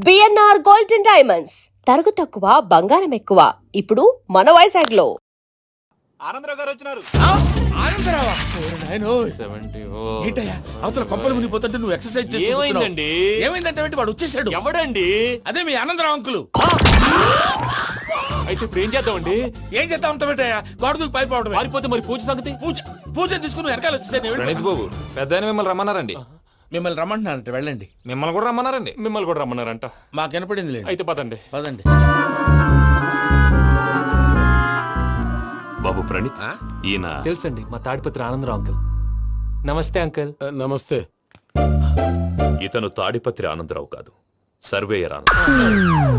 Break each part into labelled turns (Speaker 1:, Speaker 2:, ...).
Speaker 1: BNR golden diamonds తరుగు తక్కువ బంగారం ఎక్కువ. ఇప్పుడు మన వైజాగ్ లో
Speaker 2: ఆనందరావు గారు వచ్చినారు.
Speaker 3: ఏంటయ్యా అవతల కొంపలు మునిగిపోతుంటే నువ్వు ఎక్సర్సైజ్
Speaker 2: ఏమైందండి?
Speaker 3: ఏమైందంటే వాడు వచ్చేసాడు.
Speaker 2: ఎవడండి?
Speaker 3: అదే మీ ఆనందరావు అంకులు.
Speaker 2: అయితే ఇప్పుడు ఏం చేద్దామండి?
Speaker 3: ఏం చేస్తా ఉంటావేటయ్యా, గోడ దూకి పైపోవడం.
Speaker 2: పారిపోతే మరి పూజ సంగతి?
Speaker 3: పూజ తీసుకుని వెనకాల వచ్చేసాను.
Speaker 4: ప్రణీత్ బాబు పెద్ద మిమ్మల్ని రమ్మన్నారండి.
Speaker 3: మిమ్మల్ని రమ్మంటున్నారంట, వెళ్ళండి.
Speaker 4: మిమ్మల్ని కూడా రమ్మన్నారండి.
Speaker 2: మిమ్మల్ని కూడా రమ్మన్నారంట.
Speaker 3: మాకు వినపడింది లేదు.
Speaker 2: అయితే పదండి.
Speaker 3: పదండి.
Speaker 4: బాబు ప్రణీత్, ఈయన
Speaker 2: తెలుసండి, మా తాడిపత్రి ఆనందరావు అంకుల్. నమస్తే అంకుల్.
Speaker 3: నమస్తే.
Speaker 4: ఇతను తాడిపత్రి ఆనందరావు కాదు, సర్వేయర్ ఆనందరావు.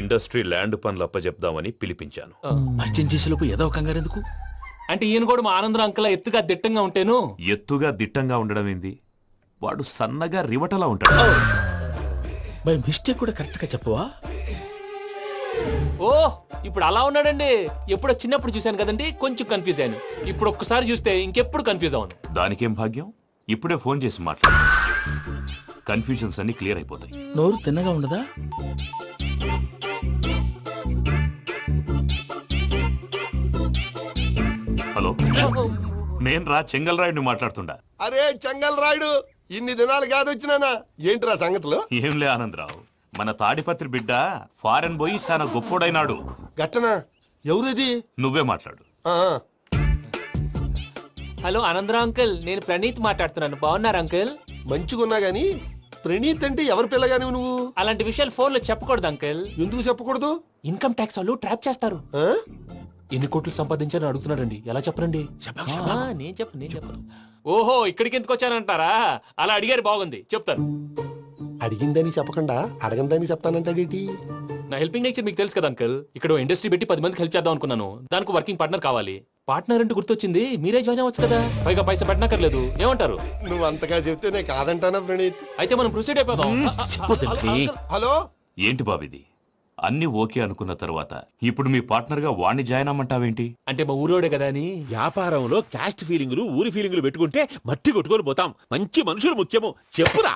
Speaker 4: ఇండస్ట్రీ ల్యాండ్ పనులు అప్పచెప్దామని పిలిపించాను.
Speaker 3: పరిచయం చేసేలోపు ఏదో కంగారు ఎందుకు?
Speaker 2: అంటే ఈయన కూడా మా ఆనందరావు అంకుల్ ఎత్తుగా దిట్టంగా ఉంటాను.
Speaker 4: ఎత్తుగా దిట్టంగా ఉండడం ఏంది, వాడు సన్నగా రివటలా ఉంటాడు.
Speaker 3: బై మిస్టేక్ కూడా కరెక్ట్ గా చెప్పవా?
Speaker 2: ఓ ఇప్పుడు అలా ఉన్నాడండి. ఎప్పుడో చిన్నప్పుడు చూశాను కదండి, కొంచెం కన్ఫ్యూజ్ అయ్యాను. ఇప్పుడు ఒక్కసారి చూస్తే ఇంకెప్పుడు కన్ఫ్యూజ్ అవును.
Speaker 4: దానికేం భాగ్యం, ఇప్పుడే ఫోన్ చేసి మాట్లాడు. కన్ఫ్యూజన్స్ అన్ని క్లియర్ అయిపోతాయి.
Speaker 3: నోరు తిన్నగా ఉండదా?
Speaker 4: హలో, నేను రా చెంగల్రాయుడిని మాట్లాడుతుండా.
Speaker 5: అరే చెంగల్ రాయుడు, ఇన్ని దినాలు కాదు వచ్చినానా? ఏంట్రా సంగతులు?
Speaker 4: ఏంలే ఆనందరావు, మన తాడిపత్రి బిడ్డ ఫారెన్ పోయి చాలా గొప్పోడైనాడు.
Speaker 5: గట్టనా? ఎవరిది?
Speaker 4: నువ్వే మాట్లాడు.
Speaker 5: ఆ,
Speaker 2: హలో ఆనందరావు అంకుల్, నేను ప్రణీత్ మాట్లాడుతున్నాను. బాగున్నారు అంకుల్?
Speaker 5: మంచిగున్నా గాని ప్రణీత్ అంటే ఎవరి పిల్లగాని నువ్వు?
Speaker 2: అలాంటి విషయాలు ఫోన్ లో చెప్పకూడదు అంకుల్.
Speaker 5: ఎందుకు చెప్పకూడదు?
Speaker 2: ఇన్కమ్ ట్యాక్స్ వాళ్ళు ట్రాప్ చేస్తారు.
Speaker 5: ఆ?
Speaker 2: ఎన్ని కోట్లు సంపాదించాలని అడుగుతున్నారండి. ఎలా చెప్పరండి? నేను చెప్పను. ఓహో, ఇక్కడికి ఎందుకు వచ్చానంటారా? అలా అడిగారు, బాగుంది, చెప్తాను.
Speaker 5: అడిగిందని చెప్పకుండా అడగందని చెప్తానంటాడేటి?
Speaker 2: నా హెల్పింగ్ నేచర్ మీకు తెలుసు కదా అంకుల్. ఇక్కడ ఇండస్ట్రీ పెట్టి 10 మందికి హెల్ప్ చేద్దాం అనుకున్నాను. దానికి వర్కింగ్ పార్ట్నర్ కావాలి. పార్ట్నర్ అంటే గుర్తొచ్చింది, మీరే జాయిన్ అవ్వచ్చు కదా. పైగా పైసా పెట్టనక్కర్లేదు. ఏమంటారు?
Speaker 5: నువ్వు అంతగా చెప్తే నేను కాదంటానా ప్రణీత్?
Speaker 2: అయితే మనం ప్రొసీడ్ అయిపోదాం.
Speaker 5: హలో,
Speaker 4: ఏంటి బాబిది, అన్ని ఓకే అనుకున్న తర్వాత ఇప్పుడు మీ పార్ట్నర్ గా వాణ్ణి జాయిన్ అమ్మంటావేంటి?
Speaker 2: అంటే మా ఊరోడే కదా అని.
Speaker 6: వ్యాపారంలో క్యాస్ట్ ఫీలింగులు, ఊరి ఫీలింగులు పెట్టుకుంటే మట్టి కొట్టుకొని పోతాం. మంచి మనుషులు ముఖ్యము. చెప్పురా.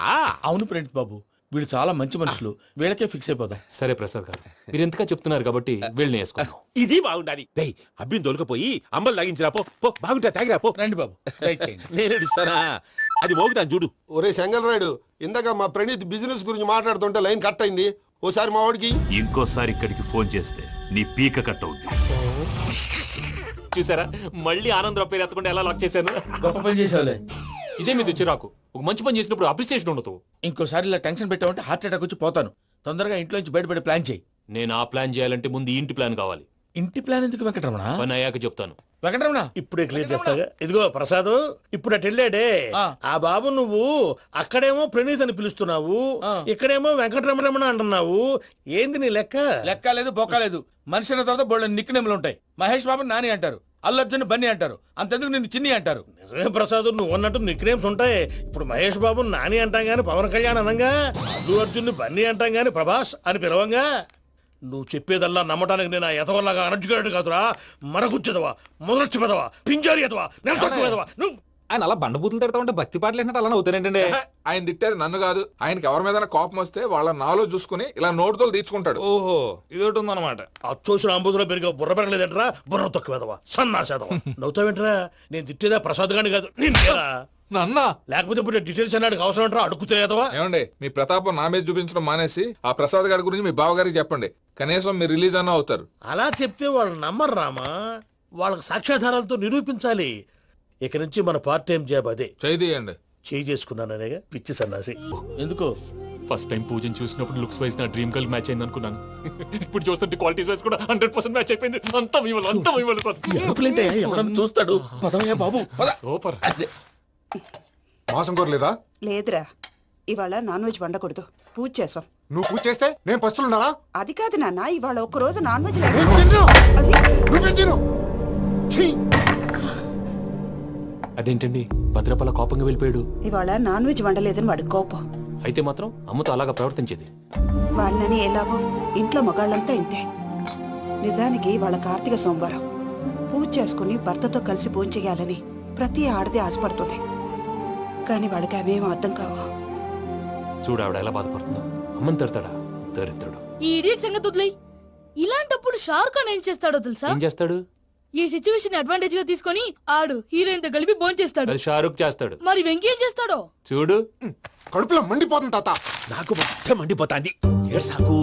Speaker 3: అవును ప్రణీత్ బాబు, వీళ్ళు చాలా మంచి మనుషులు. వీళ్ళకే ఫిక్స్ అయిపోదాం.
Speaker 2: సరే ప్రసాద్ గారు, మీరు ఎంతగా చెప్తున్నారు కాబట్టి వీళ్ళని వేసుకుందాం.
Speaker 6: ఇది బాగుండాలి. డై అబ్బిని దొలకపోయి అమ్మలు లాగించిరా పో. పో బాగుంటా, తాగిరా పో.
Speaker 3: రండి బాబు, దయచేయండి.
Speaker 6: నేను ఇస్తానా? అది మోగుతాను చూడు.
Speaker 5: ఒరే చెంగల్ రాయుడు, ఇందాక మా ప్రణీత్ బిజినెస్ గురించి మాట్లాడుతుంటే లైన్ కట్ అయింది. ఓసారి మా వాడికి
Speaker 4: ఇంకోసారి ఇక్కడికి ఫోన్ చేస్తే నీ పీక కట్ అవుద్ది.
Speaker 2: చూసారా, మళ్ళీ ఆనందరావు పేరు ఎత్తకుండా ఎలా లాక్ చేశాను.
Speaker 3: గొప్ప పని చేసేవాళ్ళే.
Speaker 2: ఇదే మీద చిరాకు. ఒక మంచి పని చేసినప్పుడు అప్రిసియేషన్ ఉండదు.
Speaker 3: ఇంకోసారి ఇలా టెన్షన్ పెట్టామంటే హార్ట్ అటాక్ వచ్చి పోతాను. తొందరగా ఇంట్లో నుంచి బయటపడే ప్లాన్ చేయి.
Speaker 2: నేను ఆ ప్లాన్ చేయాలంటే ముందు ఈ ఇంటి ప్లాన్ కావాలి.
Speaker 3: ఇంటి ప్లాన్ ఎందుకు వెంకటరమణ?
Speaker 2: పని అయ్యాక చెప్తాను.
Speaker 3: వెంకటరమణ
Speaker 7: ఇప్పుడే క్లియర్ చేస్తాగా. ఇదిగో ప్రసాద్, ఇప్పుడు అటు వెళ్ళాడే ఆ బాబు, నువ్వు అక్కడేమో ప్రణీత్ అని పిలుస్తున్నావు, ఇక్కడేమో వెంకటరమణ అంటున్నావు. ఏంది నీ లెక్క?
Speaker 3: లెక్క లేదు, బొక్క లేదు. మనిషి అన్న తర్వాత బోళ్ళ నిక్నెములు ఉంటాయి. మహేష్ బాబు నాని అంటారు, అల్లు అర్జున్ బన్నీ అంటారు, అంతెందుకు నిన్ను చిన్ని అంటారు.
Speaker 7: నిజమే ప్రసాద్, నువ్వు అన్నట్టు నిక్ నేమ్స్ ఉంటాయి. ఇప్పుడు మహేష్ బాబు నాని అంటాం గాని పవన్ కళ్యాణ్ అనంగా, అల్లు అర్జున్ బన్నీ అంటాం గాని ప్రభాస్ అని పిలవంగా. నువ్వు చెప్పేదల్లా నమ్మటానికి నేను ఎతవల్లాగా అనర్జుకేటెడ్ కాదురా. మరగుచ్చదవా, మొదలచ్చి పెదవా, పింజారి ఎదవా, నెలసొక్కుదవా నువ్వు.
Speaker 4: ఆయన అలా బండబూతులు తిడతా ఉంటే భక్తి పాటలు ఏంటంటే అలా అవుతానంటే.
Speaker 8: ఆయన తిట్టేది నన్ను కాదు, ఆయనకి ఎవరి మీద కోపం వస్తే వాళ్ళ నాలో చూసుకుని ఇలా నోటుతో తీర్చుకుంటాడు.
Speaker 4: ఓహో, ఇదొకటి ఉందన్నమాట.
Speaker 7: అచ్చోసిన అంబుధులో పెరిగే బుర్ర పెరగలేదంటరా, బుర్ర తొక్కువేదవా, సన్నాసేదవా. నవ్వుతావేంటరా? నేను తిట్టేదా ప్రసాద్ గాని కాదు, నిన్నేరా.
Speaker 8: నన్న
Speaker 7: లేకపోతే ఇప్పుడు డీటెయిల్స్ అన్నాడు అవసరం అంటారా? అడుగుతాయేదవా?
Speaker 8: ఏమండి, మీ ప్రతాపం నా మీద చూపించడం మానేసి ఆ ప్రసాద్ గారి గురించి మీ బావగారికి చెప్పండి. కనీసం మీరు రిలీజ్ అన్న అవుతారు.
Speaker 7: అలా చెప్తే వాళ్ళు నమ్మరు రామా. వాళ్ళకి సాక్ష్యాధారాలతో నిరూపించాలి. ఇక నుంచి మన పార్ట్ టైం జాబ్ అదే.
Speaker 8: చేయండి.
Speaker 7: చేయి చేసుకున్నాననేగా పిచ్చి సన్నాసి.
Speaker 3: ఎందుకో
Speaker 2: ఫస్ట్ టైం పూజను చూసినప్పుడు లుక్స్ వైజ్ నా డ్రీమ్ గర్ల్ మ్యాచ్ అయింది అనుకున్నాను. ఇప్పుడు చూస్తుంటే క్వాలిటీస్ వైజ్ కూడా 100% మ్యాచ్ అయిపోయింది. అంతా ఇవ్వాలి సార్.
Speaker 3: ఎవడన్నా చూస్తాడు. పదవయ్యా బాబు, పద.
Speaker 2: సూపర్.
Speaker 5: మాసం కోరలేదా?
Speaker 9: లేదురా, ఇవాళ నాన్ వెజ్ వండకూడదు. పూజ చేసాం.
Speaker 5: నువ్వు పూజ చేస్తే నేను పస్తులున్నారా?
Speaker 9: అది కాదు నాన్న, ఇవాళ ఒక్క రోజు నాన్ వెజ్
Speaker 2: అదేంటండి, భద్రపల కోపంగా వెళ్ళిపోయాడు.
Speaker 9: ఇవాళ నాన్ వెజ్ వండలేదని వాడి కోపం.
Speaker 2: అయితే మాత్రం అమ్మతో అలాగా ప్రవర్తించేది.
Speaker 9: వాడినని ఎలాగో ఇంట్లో మగాళ్ళంతా ఇంతే. నిజానికి వాళ్ళ కార్తీక సోమవారం పూజ చేసుకుని భర్తతో కలిసి పూజ చేయాలని ప్రతి ఆడది ఆశపడుతుంది. కానీ వాళ్ళకి అవేం అర్థం కావు.
Speaker 2: చూడు ఆవిడ ఎలా బాధపడుతుందో. అమ్మని తిడతాడా? దరిద్రుడు.
Speaker 10: ఈ ఇడియట్ సంగతి వదిలేయ్. ఇలాంటప్పుడు షారుఖ్ ఖాన్ ఏం చేస్తాడో తెలుసా?
Speaker 2: ఏం చేస్తాడు?
Speaker 10: ఈ సిచ్యువేషన్ అడ్వాంటేజ్ గా తీసుకొని ఆడు హీరోయిన్ తో కలిపి బోన్ చేస్తాడు.
Speaker 2: అది షారుఖ్ చేస్తాడు.
Speaker 10: మరి వెంకీ ఏం చేస్తాడో
Speaker 2: చూడు.
Speaker 5: కడుపులో మండిపోతుంది తాత.
Speaker 6: నాకు మొత్తం మండిపోతాంది. ఏడ్సాకు,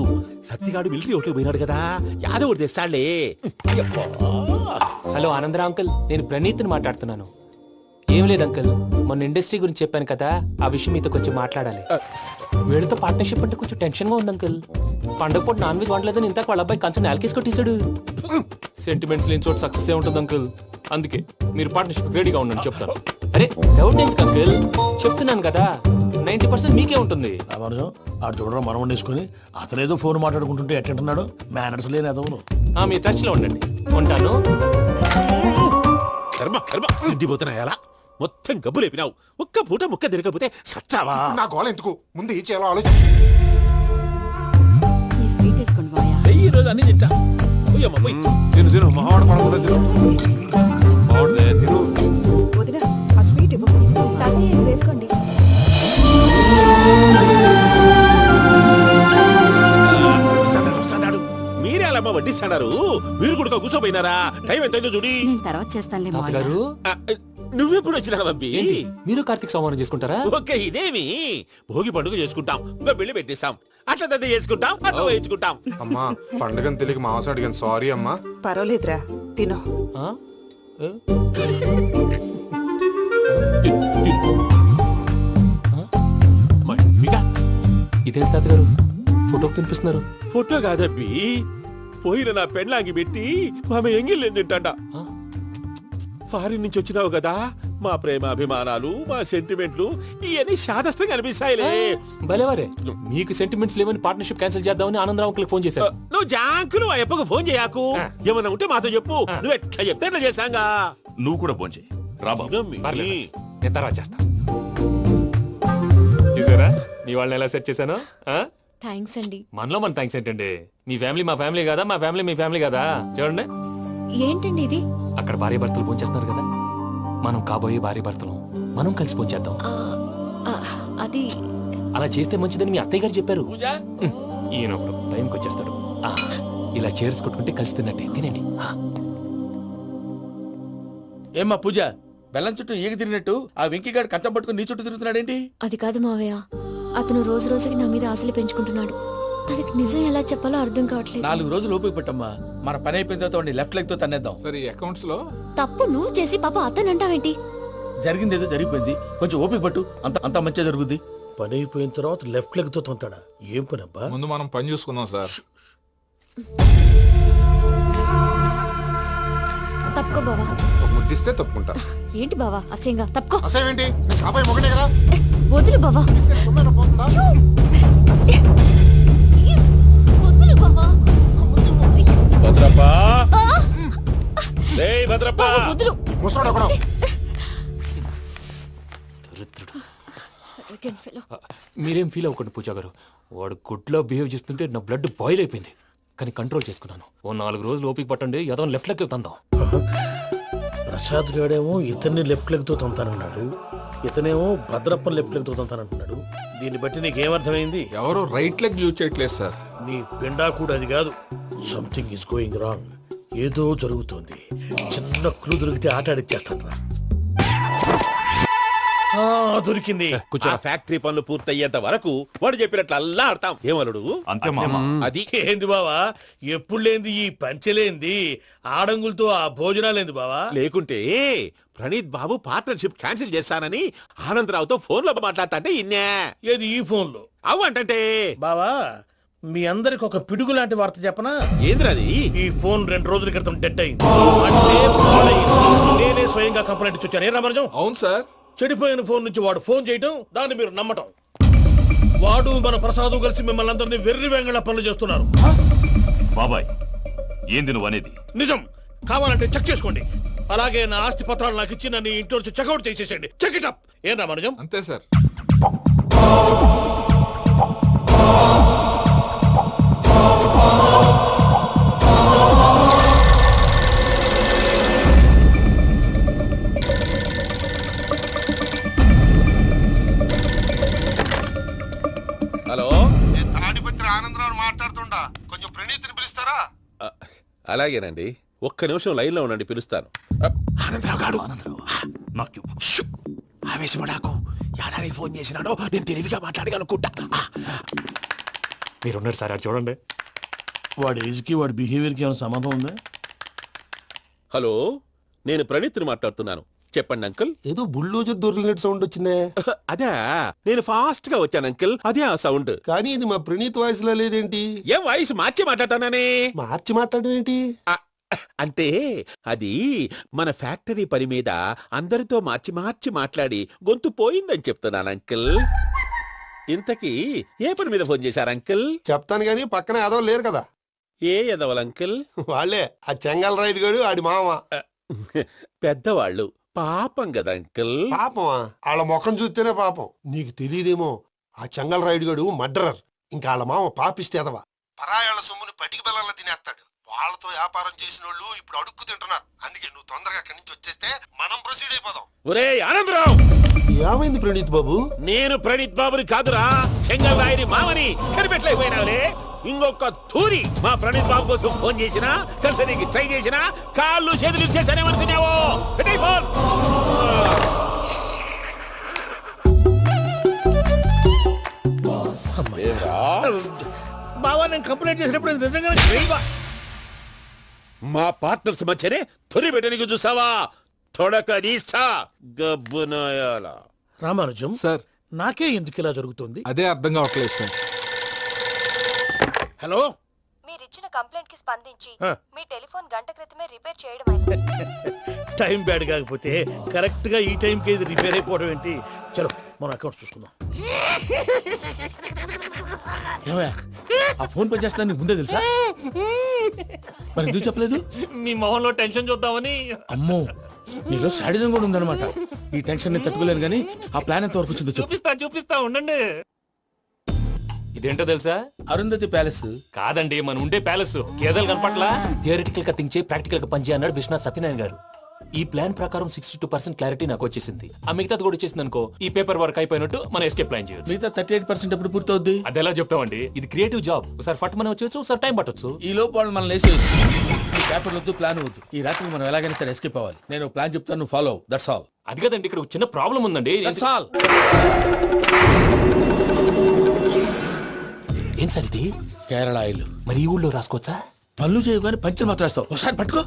Speaker 6: సత్తిగాడు మిలిటరీ ఓట్లు పోయినాడు కదా, యాదవ్ ఒకటి తెస్తాడులే. అయ్యప్పా.
Speaker 2: హలో ఆనందరా అంకుల్, నేను ప్రణీత్ని మాట్లాడుతున్నాను. ఏం లేదు అంకుల్, మొన్న ఇండస్ట్రీ గురించి చెప్పాను కదా, ఆ విషయం మీతో కొంచెం మాట్లాడాలి. వీళ్ళతో పార్ట్నర్షిప్ అంటే కొంచెం టెన్షన్ గా ఉంది అంకుల్. పండగ పూట నాన్ వెజ్ వండలేదని ఇంతకు వాళ్ళ అబ్బాయి కంచెం నేలకేసి కొట్టేశాడు. సెంటిమెంట్స్ లేని చోట సక్సెస్ ఏ ఉంటుంది అంకుల్. అందుకే మీరు పార్ట్నర్షిప్ రెడీగా ఉండండి చెప్తాను. అరే డౌట్ ఎందుకు అంకుల్, చెప్తున్నాను కదా 90% మీకే ఉంటుంది.
Speaker 7: రామానుజం ఆడు చూడడం మనం వండేసుకుని అతనేదో ఫోన్ మాట్లాడుకుంటుంటే ఎట్టంటున్నాడు. మేనర్స్ లేని అదవును.
Speaker 2: మీ టచ్ లో ఉండండి. ఉంటాను.
Speaker 6: కర్మ కర్మ, తిండిపోతున్నాయలా మొత్తం గబ్బు లేపినావు. ఒక్క పూట ముక్క తిరగకపోతే సచ్చావా?
Speaker 5: నా గోల ఎందుకు, ముందు ఈ చేయాలో ఆలోచించు.
Speaker 10: ఈ స్వీట్ వేసుకోండి మాయా.
Speaker 6: ఈ రోజు అన్ని తింటా. పోయమ్మ, పోయ్.
Speaker 8: తిను మావాడు పడకుండా తిను. మావాడులే, తిను.
Speaker 9: వదిన ఆ స్వీట్ ఇవ్వు.
Speaker 10: వేసుకోండి.
Speaker 6: వస్తాడు. మీరే అలా వడ్డిస్తాడారు, మీరు కూడా కూర్చోపోయినారా? టైం ఎంతైందో చూడి.
Speaker 10: నేను తర్వాత చేస్తానులే మాయా.
Speaker 2: తాతగారు,
Speaker 6: ఆ, నువ్వెప్పుడు వచ్చినా బంబి?
Speaker 2: ఏంటి మీరు కార్తీక్ సంహారం చేసుకుంటారా?
Speaker 6: ఓకే, ఇదేమి భోగి పండుగ చేసుకుంటాం, ఇంకా పెళ్లి పెట్టేస్తాం, అట్లా దద్ద చేసుకుంటాం, అట్లా వేయించుకుంటాం.
Speaker 5: అమ్మా పండుగని తెలియక మావస అడిగాను, సారీ అమ్మా.
Speaker 9: పర్వాలేదురా, తినో.
Speaker 2: ఆ? ఏ? ఇదేంటి తాతగారు ఫోటోకి తినిపిస్తున్నారు?
Speaker 6: ఫోటో కాదబ్బి, పోయిన నా పెళ్ళాంగి పెట్టి ఆమె ఎంగిల్లేం తింటాడ. ఫారిన్ నుంచి వచ్చినావు కదా, మా ప్రేమ అభిమానాలు, మా సెంటిమెంట్లు ఇవన్నీ శాదస్తంగా అనిపిస్తాయిలే.
Speaker 2: భలేవారే, మీకు సెంటిమెంట్స్ లేవని పార్ట్నర్షిప్ క్యాన్సిల్ చేద్దామని ఆనందరావు అంకుల్ ఫోన్ చేశారు.
Speaker 6: నువ్వు జాంకులు ఆ అప్పకు ఫోన్ చేయకు.
Speaker 2: ఆ.
Speaker 6: ఏమన్నా ఉంటే మాతో చెప్పు, నువ్వు ఎట్లా చెప్తే ఎట్లా చేశాంగా.
Speaker 4: నువ్వు కూడా భోంచేయి. రా బాబు.
Speaker 2: పర్లేదు, నేను తర్వాత చేస్తా. చూసారా మీ వాళ్ళని ఎలా సెట్ చేశాను?
Speaker 10: థ్యాంక్స్ అండి.
Speaker 2: మనలో మన థ్యాంక్స్ ఏంటండి, మీ ఫ్యామిలీ మా ఫ్యామిలీ కదా, మా ఫ్యామిలీ మీ ఫ్యామిలీ కదా. చూడండి,
Speaker 10: ఏంటండి ఇది?
Speaker 2: అక్కడ భార్య భర్తలు పోంచేస్తున్నారు కదా, మనం కాబోయే భార్య భర్తలు మనం కలిసి పోంచేద్దాం.
Speaker 10: అది
Speaker 2: అలా చేస్తే మంచిదని మీ అత్తయ్య గారు చెప్పారు.
Speaker 3: పూజ
Speaker 2: ఈయన ఒకడు టైంకి వచ్చేస్తాడు. ఇలా చేర్స్ కొట్టుకుంటే కలిసి తిన్నట్టే. తినండి.
Speaker 3: ఏమ్మా పూజ, బెల్లం చుట్టూ ఈగ తిరిగినట్టు ఆ వెంకీగాడు కంచం పట్టుకుని నీ చుట్టూ తిరుగుతున్నాడేంటి?
Speaker 10: అది కాదు మావయ్య, అతను రోజు రోజుకి నా మీద ఆశలు పెంచుకుంటున్నాడు. తనకి నిజం ఎలా చెప్పాలో అర్థం కావట్లేదు.
Speaker 3: 4 రోజులు ఓపిక పట్టమ్మా, మన పని అయిపోయిన తర్వాత లెఫ్ట్ లెగ్ తో తన్నేద్దాం.
Speaker 8: సరే అకౌంట్స్ లో
Speaker 10: తప్పు నువ్వు చేసి పాప అతను అంటావేంటి?
Speaker 3: జరిగింది ఏదో జరిగిపోయింది, కొంచెం ఓపిక పట్టు, అంత మంచిగా జరుగుద్ది.
Speaker 7: పని అయిపోయిన తర్వాత లెఫ్ట్ లెగ్ తో తొంతాడా? ఏం పని అబ్బా?
Speaker 8: ముందు మనం పని చూసుకుందాం సార్.
Speaker 10: తప్పుకో బావా.
Speaker 5: ఒక ముద్దిస్తే తప్పుకుంటా.
Speaker 10: ఏంటి బావా అసహ్యంగా? తప్పుకో.
Speaker 5: అసేమేంటి, నీ కాబోయే మొగనే కదా.
Speaker 10: వదులు బావా.
Speaker 5: ఇస్తే సొమ్మేనా పోతుందా?
Speaker 10: ప్లీజ్, వదులు బావా.
Speaker 6: భద్రప్పా, రేయ్ భద్రప్పా.
Speaker 10: బావా, వదులు.
Speaker 5: ముసలోడు ఒకడు.
Speaker 2: దరిద్రుడు.
Speaker 10: Arrogant fellow.
Speaker 2: మీరేం ఫీల్ అవ్వకండి పూజా గారు, వాడు గుడ్లో బిహేవ్ చేస్తుంటే నా బ్లడ్ బాయిల్ అయిపోయింది. కానీ కంట్రోల్ చేసుకున్నాను. ఓ 4 రోజులు ఓపిక పట్టండి, ఏదో లెఫ్ట్ లెక్క తందాం.
Speaker 7: ప్రసాద్ గాడేమో ఇతన్ని లెఫ్ట్ లెగ్ తో తొంతానన్నాడు, ఇతనేమో భద్రప్పని లెఫ్ట్ లెగ్ తో తొంతానంటున్నాడు. దీన్ని బట్టి నీకేమర్థమైంది?
Speaker 8: ఎవరు రైట్ లెగ్ యూజ్ చేయట్లేదు సార్.
Speaker 7: నీ పిండా కూడా అది కాదు. Something is going wrong. ఏదో జరుగుతోంది. చిన్న క్లూ దొరికితే ఆట ఆడిచ్చేస్తాను రా. దొరికింది.
Speaker 6: ఆ ఫ్యాక్టరీ పనులు పూర్తయ్యేంత వరకు వాడు చెప్పినట్లు అల్లా ఆడతాం. ఏమలుడు?
Speaker 4: అంతే మామ.
Speaker 6: అది
Speaker 3: ఏంది బావా, ఎప్పుడు లేంది ఈ పంచలేంది, ఆడంగులతో ఆ భోజనాలేంది బావా?
Speaker 6: లేకుంటే ప్రణీత్ బాబు పార్ట్నర్షిప్ క్యాన్సిల్ చేస్తానని ఆనందరావుతో ఫోన్ లో మాట్లాడతాంటే ఇన్నే.
Speaker 3: ఏది ఈ ఫోన్ లో?
Speaker 6: అవు అంటంటే
Speaker 3: బావా, మీ అందరికి ఒక పిడుగు లాంటి వార్త చెప్పనా?
Speaker 6: ఏంద్రది?
Speaker 3: ఈ ఫోన్ 2 రోజుల క్రితం డెడ్ అయింది. అంటే పాడైంది. నేనే స్వయంగా కంప్లైంట్ ఇచ్చాను. ఏ రామరాజం?
Speaker 8: అవును సార్.
Speaker 3: చెడిపోయిన ఫోన్ నుంచి వాడు ఫోన్ చేయటం, దాన్ని మీరు నమ్మటం. వాడు మన ప్రసాదు కలిసి మిమ్మల్ని అందరినీ వెర్రి వెంగళ పనులు చేస్తున్నారు.
Speaker 4: బాబాయ్, ఏంది నువ్వు అనేది?
Speaker 3: నిజం. కావాలంటే చెక్ చేసుకోండి. అలాగే నా ఆస్తి పత్రాలు నాకు ఇచ్చి నన్ను ఇంట్లో నుంచి చెక్అౌట్ చేసేసండి. Check it up. ఏం రామరాజం?
Speaker 8: అంతే సార్.
Speaker 6: హలో,
Speaker 5: నేను తాడిపత్రి ఆనందరావు
Speaker 6: అలాగేనండి, ఒక్క నిమిషం లైన్లో ఉండండి, పిలుస్తాను.
Speaker 3: ఆనందరావు గాడు ఆవేశపడాకు. యాదానికి ఫోన్ చేసినాడో నేను తెలివిగా మాట్లాడగలనుకుంటా.
Speaker 2: మీరున్నారు సార్, అది చూడండి.
Speaker 7: వాడి ఏజ్కి వాడి బిహేవియర్కి ఏమైనా సంబంధం ఉందా?
Speaker 6: హలో, నేను ప్రణీత్ని మాట్లాడుతున్నాను. చెప్పండి అంకుల్.
Speaker 5: ఏదో బుల్డోజర్ దొరికినట్టు సౌండ్ వచ్చిందే.
Speaker 6: అదే, నేను ఫాస్ట్ గా వచ్చాను అంకుల్, అదే ఆ సౌండ్.
Speaker 5: కానీ ఇది మా ప్రణీత్ వాయిస్ లో లేదేంటి?
Speaker 6: ఏ వాయిస్ మార్చి మాట్లాడతానే?
Speaker 5: మార్చి మాట్లాడడం ఏంటి?
Speaker 6: అంటే అది మన ఫ్యాక్టరీ పని మీద అందరితో మార్చి మార్చి మాట్లాడి గొంతు పోయిందని చెప్తున్నాను అంకుల్. ఇంతకీ ఏ పని మీద ఫోన్ చేశారు అంకుల్?
Speaker 5: చెప్తాను గానీ పక్కన ఏదో లేరు కదా.
Speaker 6: ఏ ఎదవలు అంకుల్?
Speaker 5: వాళ్ళే ఆ చెంగల్ రైడ్ గడు ఆడి మామ.
Speaker 6: పెద్దవాళ్ళు, పాపం కదా అంకుల్.
Speaker 5: పాపమా? వాళ్ళ ముఖం చూస్తేనే పాపం. నీకు తెలియదేమో, ఆ చెంగల్ రైడ్ గడు మర్డరర్. ఇంకా వాళ్ళ మామ పాపిస్తేదవా. పరాయాళ్ళ సొమ్ముని పటికి బెల్లంలో తినేస్తాడు. వాళ్ళతో వ్యాపారం చేసిన వాళ్ళు ఇప్పుడు అడుక్కు తింటున్నారు. అందుకే నువ్వు తొందరగా అక్కడి నుంచి వచ్చేస్తే మనం ప్రొసీడ్ అయిపోదాం.
Speaker 6: ఒరే ఆనందరావు!
Speaker 5: ఏమైంది ప్రణీత్ బాబు?
Speaker 6: నేను ప్రణీత్ బాబుని కాదురా, సెంగల్ రాయని మామని. కనిపెట్టలేకపోయినావులే. ఇంకొక తూరి మా ప్రణీత్ బాబు కోసం ఫోన్ చేసినా, కలిసి నీకు ట్రై చేసినా కాళ్ళు చేతులు చేశానేమనుకున్నావో. పెట్టేయ్ ఫోన్.
Speaker 7: బావా, నేను కంప్లైంట్ చేసినప్పుడు ఇది నిజంగా
Speaker 6: మా పార్ట్నర్స్ మధ్యనే తొలి పెట్టడానికి చూసావా? తొడక నీస్తా గబ్బునాయాల.
Speaker 7: రామానుజం
Speaker 8: సార్,
Speaker 7: నాకే ఎందుకు ఇలా జరుగుతుంది?
Speaker 8: అదే అర్థం కావట్లేదు సార్.
Speaker 7: హలో,
Speaker 1: మీరిచ్చిన కంప్లైంట్ కి స్పందించి
Speaker 7: ఆ.
Speaker 1: మీ టెలిఫోన్ గంట క్రితమే రిపేర్ చేయడం
Speaker 7: టైం బ్యాడ్ కాకపోతే కరెక్ట్ గా ఈ టైంకి ఇది రిపేర్ అయిపోవడం ఏంటి? చలో మన అకౌంట్ చూసుకుందాం. ఏమయ్యా, ఆ ఫోన్ పని చేస్తా నీకు ముందే తెలుసా? మరి ఎందుకు చెప్పలేదు?
Speaker 2: మీ మొహంలో టెన్షన్ చూద్దామని.
Speaker 7: అమ్మో, నీలో శాడిజం కూడా ఉందన్నమాట. ఈ టెన్షన్ నేను తట్టుకోలేను కానీ ఆ ప్లాన్ ఎంత వరకు వచ్చిందో చెప్పు.
Speaker 2: చూపిస్తా ఉండండి. ఇదేంటో తెలుసా?
Speaker 7: అరుంధతి ప్యాలెస్
Speaker 2: కాదండి, మన ఉండే ప్యాలెస్. గేదెలు కనపట్లా? థియరిటికల్ గా థింక్ చేయి, ప్రాక్టికల్ గా పనిచేయి అన్నాడు విశ్వనాథ్ సత్యనారాయణ గారు. ఈ ప్లాన్ ప్రకారం 62% క్లారిటీ నాకు వచ్చేసింది. ఆ మిగతాది కూడా వచ్చేసింది అనుకో, ఈ పేపర్ వర్క్ అయిపోయినట్టు మనం ఎస్కేప్ ప్లాన్ చేయొచ్చు.
Speaker 7: మిగతా 38% ఎప్పుడు పూర్తవుద్ది?
Speaker 2: అది ఎలా చెప్తామండి? ఇది క్రియేటివ్ జాబ్. ఒకసారి ఫట్ మనం వచ్చేయచ్చు, ఒకసారి టైం పట్టొచ్చు.
Speaker 7: ఈ లోపు వాళ్ళు మనం లేసేయచ్చు. ఈ పేపర్ వద్దు, ప్లాన్ వద్దు. ఈ రాత్రికి మనం ఎలాగైనా సరే ఎస్కేప్ అవ్వాలి. నేను ప్లాన్ చెప్తాను, నువ్వు ఫాలో. That's all.
Speaker 2: అది కదండి, ఇక్కడ ఒక చిన్న ప్రాబ్లం ఉందండి.
Speaker 7: That's all.
Speaker 2: ఏం సార్ ఇది?
Speaker 7: కేరళ ఆయిల్.
Speaker 2: మరి ఈ ఊళ్ళో రాసుకోవచ్చా?
Speaker 7: పనులు చేయగానే పంచర్ మాత్రం వేస్తావు. ఒకసారి పట్టుకో.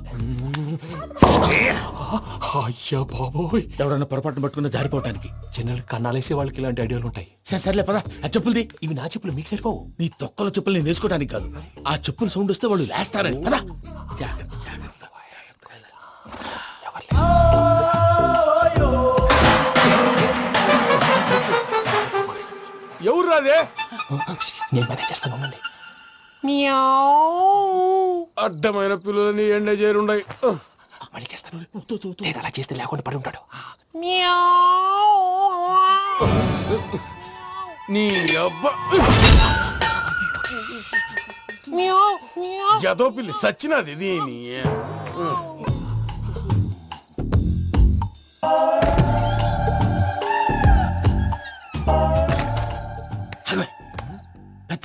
Speaker 2: అయ్యా బాబోయ్,
Speaker 7: ఎవడన్నా పొరపాటున పట్టుకున్న జారిపోవటానికి.
Speaker 2: జనరల్ కన్నాలేసే వాళ్ళకి ఇలాంటి ఐడియాలు ఉంటాయి.
Speaker 7: సర్లే పదా, ఆ చెప్పులది.
Speaker 2: ఇవి నా చెప్పులు మీకు సరిపోవు.
Speaker 7: నీ తొక్కల చెప్పులు నేను వేసుకోవడానికి కాదు, ఆ చెప్పులు సౌండ్ వస్తే వాళ్ళు లేస్తారని. పదా.
Speaker 5: ఎవరు రాదే?
Speaker 2: నేను మేనేజ్ చేస్తాను, ఉండండి.
Speaker 5: అడ్డమైన పిల్లలని ఎండ చేరుండయి.
Speaker 2: మళ్ళీ చేస్తాను. లేదు, అలా చేస్తే లేకుండా పడి ఉంటాడు.
Speaker 5: నీ అబ్బా ఎదో పిల్లి సచ్చినది దీని.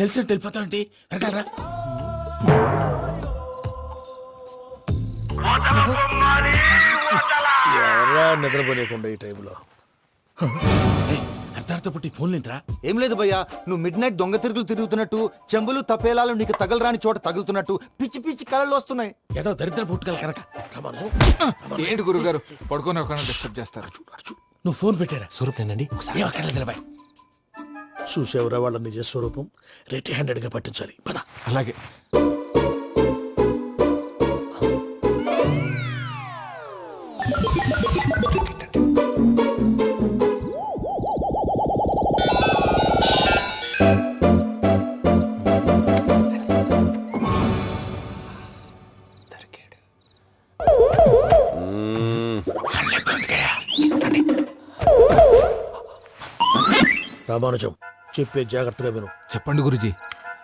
Speaker 7: తెలిసినట్టు వెళ్ళిపోతావంటి వెనకాలరా.
Speaker 3: ఎవరా నిద్రపోలేకుండా ఈ టైంలో?
Speaker 7: అర్ధార్థ పుట్టి ఫోన్ లేంట్రా.
Speaker 11: ఏం లేదు భయ్యా, నువ్వు మిడ్ నైట్ దొంగ తిరుగులు తిరుగుతున్నట్టు, చెంబులు తపేలాలు నీకు తగలరాని చోట తగులుతున్నట్టు పిచ్చి పిచ్చి కళలు వస్తున్నాయి.
Speaker 7: ఏదో దరిద్ర పుట్టుకల కనుక.
Speaker 8: ఏంటి గురుగారు పడుకొని ఒక డిస్టర్బ్ చేస్తారు?
Speaker 7: నువ్వు ఫోన్ పెట్టారా?
Speaker 2: స్వరూప్ నేనండి.
Speaker 7: ఏం అక్కర్లేదు నిలబాయ్.
Speaker 3: చూసేవరా వాళ్ళ నిజ స్వరూపం. రెట్టి హ్యాండెడ్ గా పట్టించాలి. పద.
Speaker 8: అలాగే.
Speaker 3: రామానుజం, చెప్పే జాగ్రత్తగా విను.
Speaker 8: చెప్పండి గురుజీ.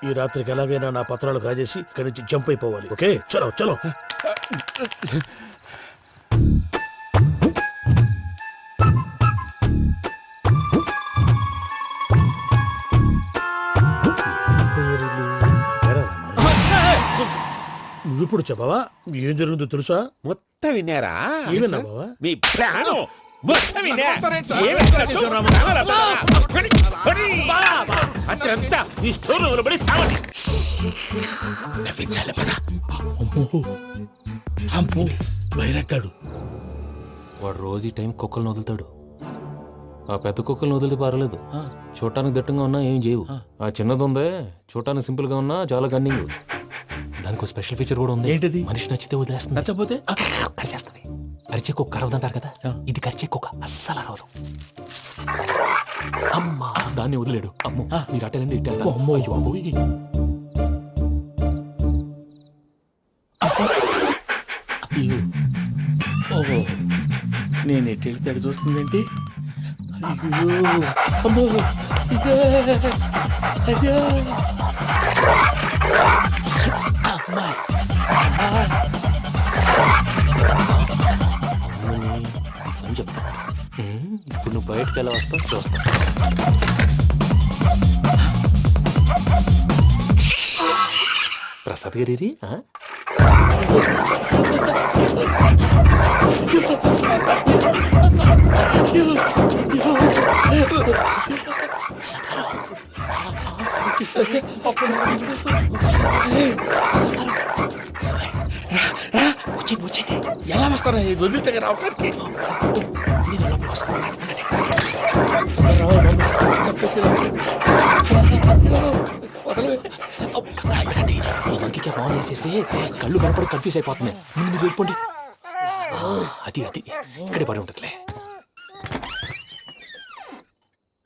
Speaker 3: ఈ రాత్రికి ఎలాగైనా నా పత్రాలు కాజేసి ఇక్కడి నుంచి జంప్ అయిపోవాలి. ఓకే, చలో చలో.
Speaker 7: నువ్విప్పుడు చెప్పవా ఏం జరుగుతుందో తెలుసా?
Speaker 6: మొత్తం విన్నారా?
Speaker 7: ఏమన్నా బావా?
Speaker 6: మీ ప్రాణం మొత్తం విన్నా? అత్యంతా ఈ స్టోర్ రూమ్ లో పడి సావండి.
Speaker 7: నవ్వించాలి పద. అమ్మో బైరక్కాడు.
Speaker 2: వాడు రోజు ఈ టైం కుక్కలను వదులుతాడు. ఆ పెద్ద కుక్కలను వదిలితే పర్వాలేదు, చూడటానికి దట్టంగా ఉన్నా ఏం చేయవు. ఆ చిన్నది ఉందే చూడటానికి సింపుల్ గా ఉన్నా చాలా కన్నింగ్. దానికి ఒక స్పెషల్ ఫీచర్ కూడా ఉంది.
Speaker 7: ఏంటిది?
Speaker 2: మనిషి నచ్చితే వదిలేస్తుంది,
Speaker 7: నచ్చపోతే
Speaker 2: కరిచేస్తుంది. అరిచే కుక్క అరవదంటారు కదా, ఇది కరిచే కుక్క అస్సలు అరవదు. అమ్మా దాన్ని వదిలేడు. అమ్మో మీరు అటెండి ఇటు వెళ్తారు. అమ్మో అయ్యో అబ్బోయ్.
Speaker 7: ఓహో నేను ఎటు వెళ్తాడు చూస్తుందంటే అయ్యో అమ్మో ఇదే అయ్యో అమ్మా
Speaker 2: అని చెప్తా. ఇప్పుడు నువ్వు బయటకు ఎలా వస్తావు చూస్తా. ప్రసాద్ గారి
Speaker 7: ఎలా వస్తారా వదిలితే రావడానికి?
Speaker 2: ఇంకే బాగా వేసేస్తే కళ్ళు కనపడి కన్ఫ్యూజ్ అయిపోతున్నాయి. మీరు వెళ్ళిపోండి. అది అది ఇక్కడే పడి ఉంటుందిలే.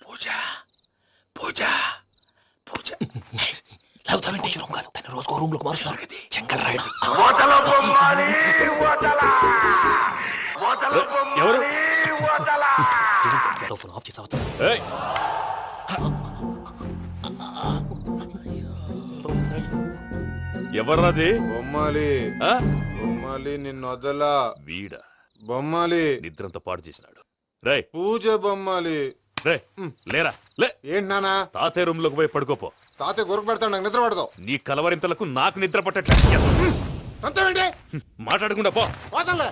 Speaker 7: పూజ పూజ పూజ
Speaker 2: లాగుతామంటే రూమ్ కాదు, తను రోజుకో రూమ్ లోకి మారుస్తారు. చెంగల్ రాయడం
Speaker 6: ఎవరు?
Speaker 2: ఫోన్ ఆఫ్ చేసావచ్చు.
Speaker 6: ఎవర్రాది?
Speaker 8: బొమ్మాలి బొమ్మాలి నిన్ను వదలా.
Speaker 6: వీడ
Speaker 8: బొమ్మాలి
Speaker 6: నిద్రంతా పాడు చేసినాడు. రే
Speaker 8: పూజ బొమ్మాలి.
Speaker 6: రే లేరా లే.
Speaker 8: ఏంటి నానా?
Speaker 6: తాతయ్య రూమ్ లోకి పోయి పడుకోపో.
Speaker 8: తాతయ్య గురకు పెడతాడు, నాకు నిద్ర పడతావు.
Speaker 6: నీ కలవరింతలకు నాకు నిద్ర పట్టట్లేదు.
Speaker 8: అంతేంటి?
Speaker 6: మాట్లాడకుండా పో.
Speaker 8: పోతాలే.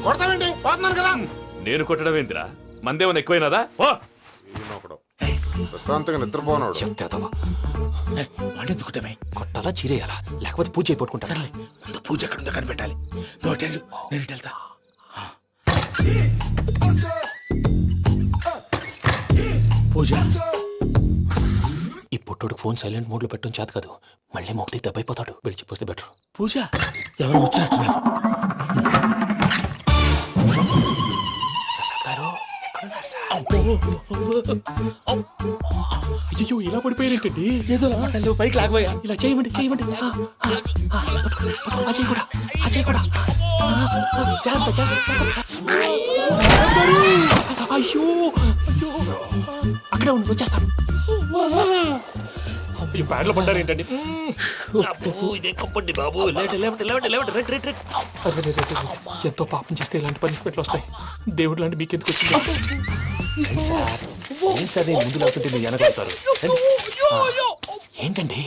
Speaker 8: కొడతావేంటి? పోతున్నాను కదా.
Speaker 6: నేను కొట్టడం ఏంటిరా? మందేమన్నా ఎక్కువైనదా? ఓ
Speaker 8: ఈయనొకడు ప్రశాంతంగా నిద్రపోనాడు.
Speaker 2: చెప్తావా
Speaker 7: వండెందుకుంటామే?
Speaker 2: కొట్టాలా చీరేయాలా లేకపోతే పూజ అయిపోట్టుకుంటా.
Speaker 7: సర్లే ముందు పూజ ఎక్కడుందో కనిపెట్టాలి. నువ్వు వెళ్ళు, నేను ఇటు వెళ్తా. పూజ
Speaker 2: ఈ పుట్టోడికి ఫోన్ సైలెంట్ మోడ్ లో పెట్టడం చేత కాదు, మళ్ళీ మొక్కి దెబ్బైపోతాడు. విడిచిపోతే బెటర్.
Speaker 7: పూజ ఎవరు వచ్చినట్టున్నారు?
Speaker 2: ప్రసాద్ గారు ఎక్కడున్నారు సార్? అయ్యో ఇలా పడిపోయారేంటండి?
Speaker 7: ఏదో మాటలు పైకి లాగబోయా.
Speaker 2: ఇలా చేయమండి చేయమండి. అజయ్ కూడా అజయ్ కూడా జాగ్రత్త జాగ్రత్త. అయ్యో అయ్యో అక్కడే ఉండి వచ్చేస్తాను. ఈ బ్యాగ్ లో పడ్డారు ఏంటండి? ఎంతో పాపం చేస్తే ఇలాంటి పనిష్మెంట్లు వస్తాయి. దేవుడు లాంటి మీకెందుకు వచ్చింది? సార్ ముందు లేకుంటే మీరు వెనకాడతారు. ఏంటండి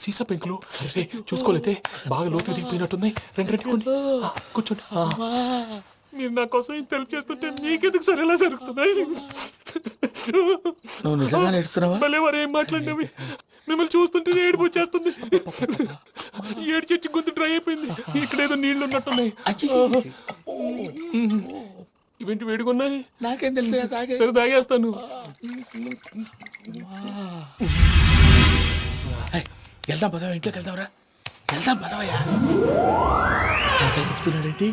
Speaker 2: సీసా పెంకులు? అరే చూసుకోలేతే బాగా లోతు దిగిపోయినట్టున్నాయి. రెండు రెండు కొన్ని కూర్చోండి. మీరు నా కోసం ఇంత హెల్ప్ చేస్తుంటే మీకెందుకు సరే ఎలా జరుగుతున్నాయి?
Speaker 7: నువ్వు నిజంగా నేర్చుతున్నావా?
Speaker 2: మళ్ళీ వారు ఏం మాట్లాడినవి మిమ్మల్ని చూస్తుంటే ఏడుపు వచ్చేస్తుంది. ఏడు చచ్చి గొంతు డ్రై అయిపోయింది. ఇక్కడ ఏదో నీళ్లు ఉన్నట్టున్నాయి. ఇవేంటి వేడుకున్నాయి?
Speaker 7: నాకేం తెలుసు, తాగే.
Speaker 2: సరే తాగేస్తాను.
Speaker 7: వెళ్దాం పదవా, ఇంట్లోకి వెళ్దాంరా. వెళ్దాం పదవయ్యా. నాకై చెప్తున్నాడేంటి?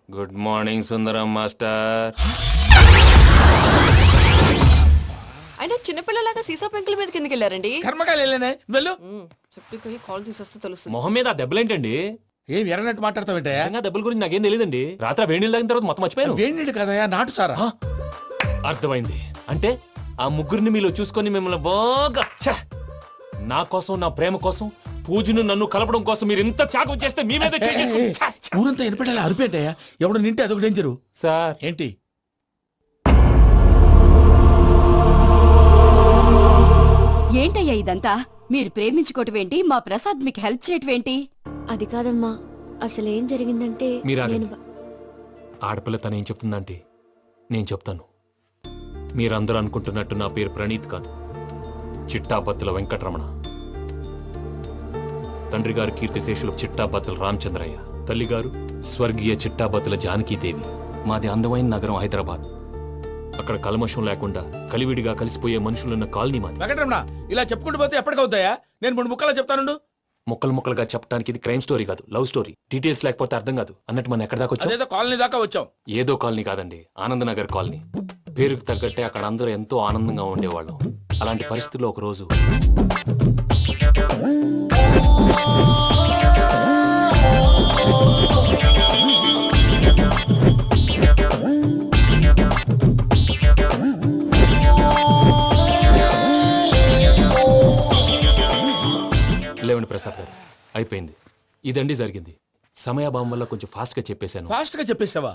Speaker 2: గుడ్ మార్నింగ్ సుందరం మాస్టర్.
Speaker 12: అయినా చిన్నపిల్లలాగా సీసా పెంకుల మీద కిందకి వెళ్ళారండి.
Speaker 7: కర్మకాయలు వెళ్ళానే, వెళ్ళు.
Speaker 12: చెట్టుకి కాల్ తీసేస్తే తెలుస్తుంది.
Speaker 2: మొహం మీద ఆ దెబ్బలేంటండి?
Speaker 7: ఏం ఎర్రనట్టు మాట్లాడతావేంటయా?
Speaker 2: దెబ్బల గురించి నాకేం తెలియదండి. రాత్రి వేడి నీళ్ళు తాగిన తర్వాత మొత్తం మర్చిపోయాను.
Speaker 7: వేడి నీళ్ళు కదయా, నాటు సారా.
Speaker 2: అర్థమైంది. అంటే ఆ ముగ్గురిని మీలో చూసుకొని మిమ్మల్ని బాగా నా కోసం నా ప్రేమ కోసం పూజను నన్ను కలపడం కోసం మీరు ఇంత త్యాగం చేస్తే మీ మీద చేయి చేసుకుని- ఛ!
Speaker 7: ఊరంతా వినపడేలా అరిపేంటయ్యా ఎవడు నింటే అదొక డేంజరు
Speaker 2: సార్
Speaker 7: ఏంటి
Speaker 12: ఏంటయ్యా ఇదంతా మీరు ప్రేమించుకోవటమేంటి మా ప్రసాద్ మీకు హెల్ప్ చేయటమేంటి
Speaker 10: అది కాదమ్మా అసలేం జరిగిందంటే
Speaker 2: మీరు
Speaker 10: నేను
Speaker 2: ఆగండి. ఆడపిల్ల తను ఏం చెప్తుందంటే నేను చెప్తాను మీరందరూ అనుకుంటున్నట్టు నా పేరు ప్రణీత్ కాదు, చిట్టాపత్తుల వెంకటరమణ. తండ్రి గారు కీర్తిశేషులు చిట్టాపత్తుల రామచంద్రయ్య, తల్లిగారు స్వర్గీయ చిట్టాపత్తుల జానకీదేవి. మాది అందమైన నగరం హైదరాబాద్. అక్కడ కల్మషం లేకుండా కలివిడిగా కలిసిపోయే మనుషులున్న కాలనీ మాది.
Speaker 7: వెంకటరమణ ఇలా చెప్పుకుంటూ పోతే ఎప్పటికవుతాయా నేను 3 ముక్కలా చెప్తానుండు
Speaker 2: ముక్కలు ముక్కలుగా చెప్పడానికి ఇది క్రైమ్ స్టోరీ కాదు, లవ్ స్టోరీ. డీటెయిల్స్ లేకపోతే అర్థం కాదు. అన్నట్టు మనం ఎక్కడ దాకా వచ్చాం?
Speaker 7: అదేదో కాలనీ దాకా వచ్చాం.
Speaker 2: ఏదో కాలనీ కాదండి, ఆనందనగర్ కాలనీ. పేరుకు తగ్గట్టే అక్కడ అందరూ ఎంతో ఆనందంగా ఉండేవాళ్ళం. అలాంటి పరిస్థితుల్లో ఒక రోజు లేవండి ప్రసాద్ గారు, అయిపోయింది. ఇదండి జరిగింది. సమయాభావం వల్ల కొంచెం ఫాస్ట్ గా చెప్పేశాను.
Speaker 7: ఫాస్ట్ గా చెప్పేసావా?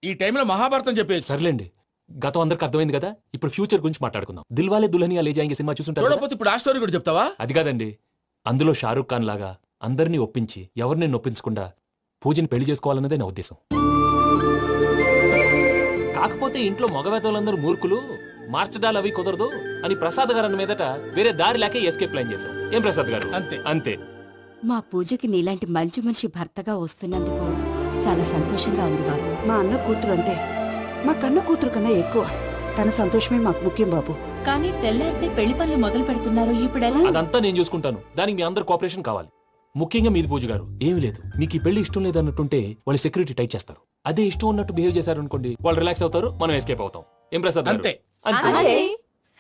Speaker 7: ఈ టైంలో మహాభారతం చెప్పేసి
Speaker 2: సర్లేండి, గతం అందరికి అర్థమైంది కదా. ఇప్పుడు ఫ్యూచర్ గురించి మాట్లాడుకుందాం. దిల్వాలే దుల్హనియా లే జాయేంగే సినిమా చూసుంటారు కదా?
Speaker 7: చూడకపోతే ఇప్పుడు ఆ స్టోరీ కూడా చెప్తావా?
Speaker 2: అది కాదండి, అందులో షారూక్ ఖాన్ లాగా అందరినీ ఒప్పించి ఎవరిని నొప్పించకుండా పూజని పెళ్లి చేసుకోవాలన్నదే నా ఉద్దేశం. కాకపోతే ఇంట్లో మగవేతలందరూ మూర్ఖులు, మార్చడాలు అవి కుదరదు అని ప్రసాద్ గారు అన్న మీదట వేరే దారి లేక ఎస్కేప్ ప్లాన్ చేశాం. ఏం ప్రసాద్ గారు?
Speaker 7: అంతే
Speaker 2: అంతే.
Speaker 12: మా పూజకి నీలాంటి మంచి మనిషి భర్తగా వస్తున్నందుకు చాలా సంతోషంగా ఉంది బాబు.
Speaker 9: మా అన్న కూతురు అంటే మా కన్న కూతురు కన్నా ఎక్కువ. తన సంతోషమే మాకు ముఖ్యం బాబు.
Speaker 12: కానీ తెల్లారితే పెళ్లి పనులు మొదలు పెడుతున్నారు, ఇప్పుడెలా?
Speaker 2: అదంతా నేను చూసుకుంటాను. దానికి మీ అందరు కోఆపరేషన్ కావాలి. ముఖ్యంగా మీది పూజ గారు. ఏమీ లేదు, మీకు ఈ పెళ్లి ఇష్టం లేదన్నట్టుంటే వాళ్ళు సెక్యూరిటీ టైట్ చేస్తారు. అదే ఇష్టం ఉన్నట్టు బిహేవ్ చేశారు అనుకోండి, వాళ్ళు రిలాక్స్ అవుతారు, మనం ఎస్కేప్ అవుతాం. ఏం ప్రసాద్ గారు?
Speaker 7: అంతే.
Speaker 12: అలాగే.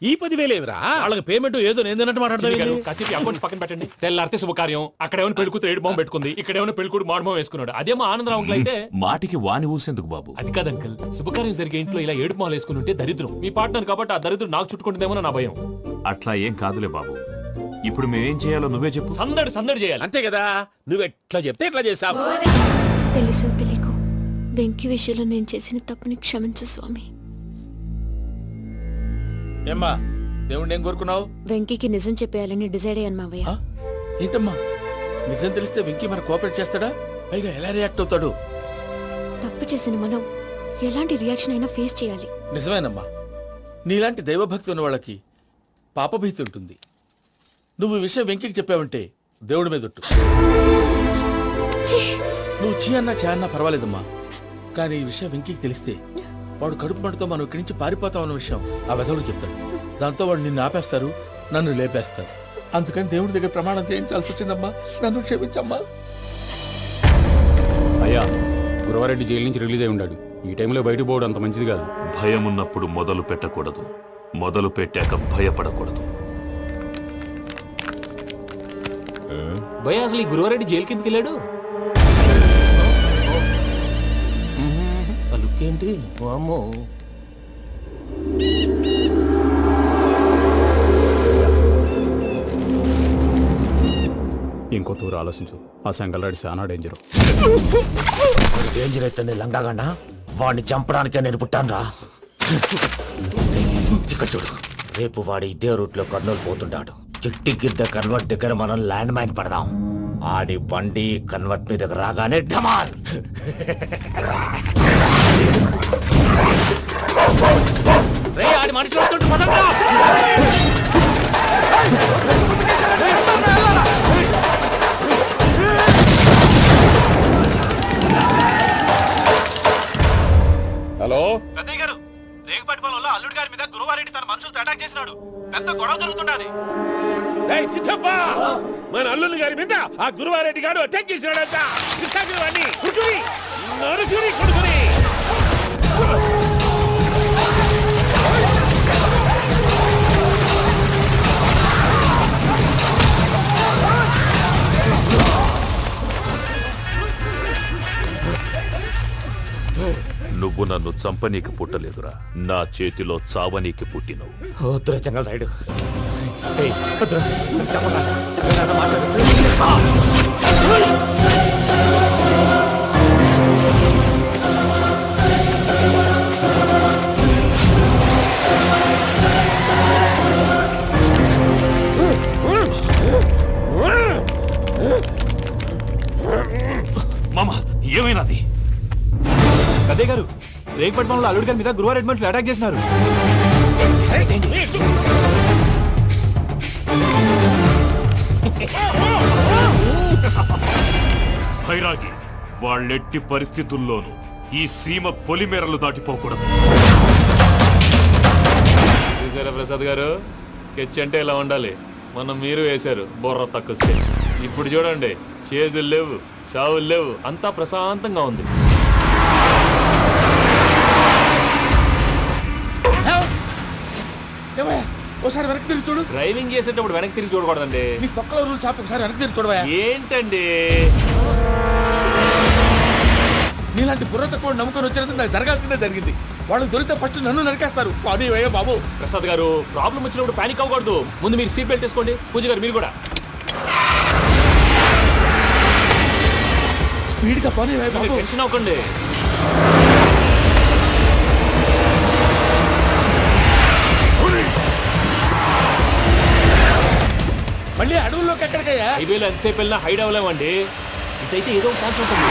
Speaker 6: ఈ 10,000 ఏమిరా?
Speaker 7: వాళ్ళకి పేమెంట్ ఏదో నేందన్నట్టు
Speaker 2: చిన్ని గారు,
Speaker 7: మాట్లాడతాను.
Speaker 2: కాసేపు అకౌంట్స్ పక్కన పెట్టండి. తెల్లారితే శుభకార్యం. అక్కడేమైనా పెళ్లికూతురు ఏడు బాంబు పెట్టుకుంది, ఇక్కడేమైనా పెళ్లికూడు మాడు బాంబు వేసుకున్నాడు. అదేమో ఆనందరావు అంకుల్ అయితే
Speaker 4: మాటికి వాని ఊసేందుకు బాబు?
Speaker 2: అది కాదు అంకుల్, శుభకార్యం జరిగే ఇంట్లో ఇలా ఏడు మాలు వేసుకుని ఉంటే దరిద్రం. మీ పార్ట్నర్ కాబట్టి ఆ దరిద్రం నాకు చుట్టుకుంటుందేమో నా భయం.
Speaker 4: అట్లా ఏం కాదులే బాబు. ఇప్పుడు మేమేం చేయాలో నువ్వే చెప్పు.
Speaker 2: సందడి సందడి చేయాలి.
Speaker 6: అంతే కదా, నువ్వు ఎట్లా చెప్తే ఎట్లా చేసావు.
Speaker 10: తెలుసో తెలియకో వెంకీ విషయంలో నేను చేసిన తప్పుని క్షమించు స్వామి.
Speaker 7: ఏమ్మా దేవుణ్ణి ఏం కోరుకున్నావు?
Speaker 10: వెంకీకి నిజం చెప్పేయాలని డిసైడ్ అయ్యాను మావయ్య.
Speaker 7: ఏంటమ్మా నిజం తెలిస్తే వెంకీ మన కోఆపరేట్ చేస్తాడా? పైగా ఎలా రియాక్ట్ అవుతాడు?
Speaker 10: తప్పు చేసిన మనం ఎలాంటి రియాక్షన్ అయినా ఫేస్ చేయాలి.
Speaker 7: నిజమేనమ్మా, నీలాంటి దైవభక్తి ఉన్న వాళ్ళకి పాపభీతి ఉంటుంది. నువ్వు ఈ విషయం వెంకీకి చెప్పావంటే దేవుడి మీద ఒట్టు. నువ్వు చీ అన్నా చా అన్నా పర్వాలేదమ్మా, కానీ ఈ విషయం వెంకీకి తెలిస్తే వాడు కడుపు మంటతో మనం ఇక్కడి నుంచి పారిపోతామన్న విషయం ఆ వెధవుడు చెప్తాడు. దాంతో వాడు నిన్ను ఆపేస్తారు, నన్ను లేపేస్తారు. అందుకని దేవుడి దగ్గర ప్రమాణం చేయించాల్సి వచ్చిందమ్మా, నన్ను క్షమించమ్మా.
Speaker 13: అయ్యా, గురవారెడ్డి జైలు నుంచి రిలీజ్ అయి ఉన్నాడు. ఈ టైంలో బయటకు పోవడం అంత మంచిది కాదు.
Speaker 4: భయం ఉన్నప్పుడు మొదలు పెట్టకూడదు, మొదలు పెట్టాక భయపడకూడదు.
Speaker 2: భయ అసలు ఈ గురువారెడ్డి జైలు కిందకి వెళ్ళాడు. ఆ లుక్ ఏంటి? వామ్మో.
Speaker 13: ఇంకో తూరు ఆలోచించు. ఆ సంగల్రాడి చాలా డేంజరు.
Speaker 11: డేంజర్ అయితే లంగాగండా వాడిని చంపడానికే నేను పుట్టానురా. ఇక్కడ చూడు, రేపు వాడు ఇదే రూట్ లో కర్నూలు పోతుంటాడు. చిట్టి గిద్ద కన్వర్ట్ దగ్గర మనం ల్యాండ్ మైన్ పడదాం. ఆడి బండి కన్వర్ట్ మీద రాగానే ఢమాల్.
Speaker 2: ఆడి మనుషులు వస్తుంటే పదండ్రా.
Speaker 6: హలో
Speaker 11: పెద్దయ్య గారు, రేగుపాటి పొలంలో అల్లుడి గారి మీద గురువారెడ్డి తన మనుషులతో అటాక్ చేసినాడు. పెద్ద గొడవ జరుగుతున్నది.
Speaker 6: ఏయ్ సిద్ధప్ప, మన అల్లుని గారి మీద ఆ గురువారెడ్డి గారు అటాక్ చేసినాడంట. కృష్ణాగిరి వాడిని కుడుకుని నరుచుని కొడుకుని.
Speaker 4: నువ్వు నన్ను చంపనీకి పుట్టలేదురా, నా చేతిలో చావనీకి పుట్టినవు.
Speaker 11: వద్దురా జంగల్ రైడ్,
Speaker 4: మామ ఏమైనాది?
Speaker 14: అదే గారు రేగపట్నంలో అల్లుడి గారి మీద గురువారెడ్డి మనుషులు అటాక్ చేసినారు.
Speaker 4: భైరాగి, వాళ్ళెట్టి పరిస్థితుల్లోనూ ఈ సీమ పొలిమేరలు దాటిపోకూడదు.
Speaker 2: చూసారా ప్రసాద్ గారు, స్కెచ్ అంటే ఇలా ఉండాలి. మనం మీరు వేశారు బుర్ర తక్కువ స్కెచ్. ఇప్పుడు చూడండి, చేజులు లేవు, చావులు లేవు, అంతా ప్రశాంతంగా ఉంది.
Speaker 6: ఒకసారి వెనక్కి తిరిగి చూడు.
Speaker 2: డ్రైవింగ్ చేసేటప్పుడు వెనక్కి తిరిగి చూడకూడదండి.
Speaker 6: నీ తొక్కలో రూల్స్ ఆపి ఒకసారి వెనక్కి తిరిగి చూడవా.
Speaker 2: ఏంటండి
Speaker 6: నీలాంటి బుర్ర తక్కువ నమ్ముకొని వచ్చినందుకు నాకు జరగాల్సిందే జరిగింది. వాళ్ళు దొరికితే ఫస్ట్ నన్ను నరికేస్తారు. పానీ వయ్యా బాబు.
Speaker 2: ప్రసాద్ గారు, ప్రాబ్లం వచ్చినప్పుడు పానిక్ అవ్వకూడదు. ముందు మీరు సీట్ బెల్ట్ వేసుకోండి. పూజ గారు మీరు కూడా
Speaker 6: స్పీడ్గా పానీ వయ్యా బాబు.
Speaker 2: టెన్షన్ అవ్వకండి.
Speaker 6: మళ్ళీ అడవుల్లోకి ఎక్కడికయ్యా?
Speaker 2: హైవేలో ఎంతసేపు వెళ్ళినా హైడ్ అవ్వలేమండి. ఇదైతే ఏదో ఒక ఛాన్స్ ఉంటుంది.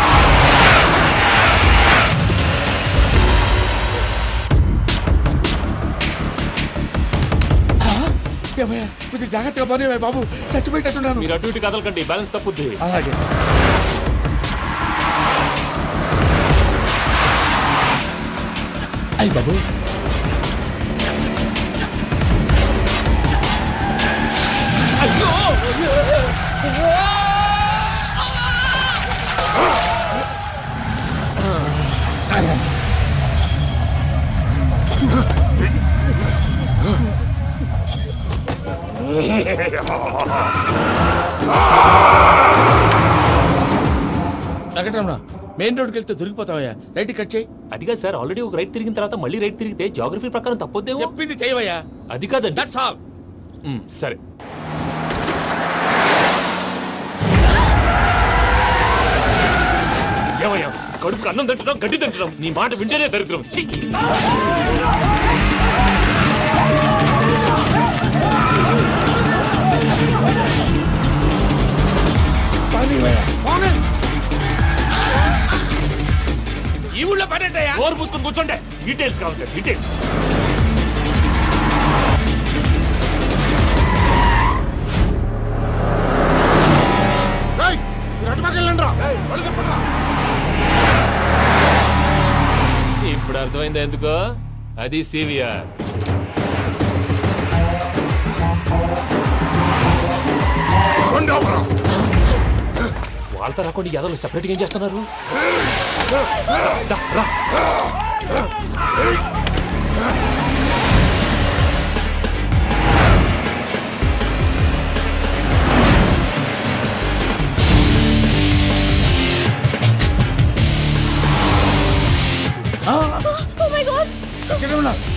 Speaker 6: కొంచెం జాగ్రత్తగా పోనీ బాబు, చచ్చిపోయేటట్టున్నాను.
Speaker 2: మీరు అటు ఇటు కదలకండి, బ్యాలెన్స్ తప్పుద్ది.
Speaker 6: అలాగే. అయ్యి బాబు, అయ్యో వెంకటరమణ, మెయిన్ రోడ్కి వెళ్తే దొరికిపోతావయ్యా. రైట్ కట్ చేయి.
Speaker 2: అది కాదు సార్, ఆల్రెడీ ఒక రైట్ తిరిగిన తర్వాత మళ్ళీ రైట్ తిరిగితే జాగ్రఫీ ప్రకారం తప్పొద్దేమో.
Speaker 6: చెప్పింది చేయవయ్యా.
Speaker 2: అది కాదండి.
Speaker 6: That's all.
Speaker 2: సరే. ఏమయ్యా, కడుపుకు అన్నం తింటున్నాం, గడ్డి తింటున్నాం. నీ మాట వింటేనే దరిద్రం.
Speaker 6: ఈ ఊళ్ళో పడేటయ్యా.
Speaker 2: ఓరు పూసుకొని కూర్చోండి. డీటెయిల్స్ కావాలి, డీటెయిల్స్. ఇప్పుడు అర్థమైంది ఎందుకో. అది సివిఆర్. వాళ్ళతో రాకుండా యాదవ్ సెపరేట్గా ఏం చేస్తున్నారు?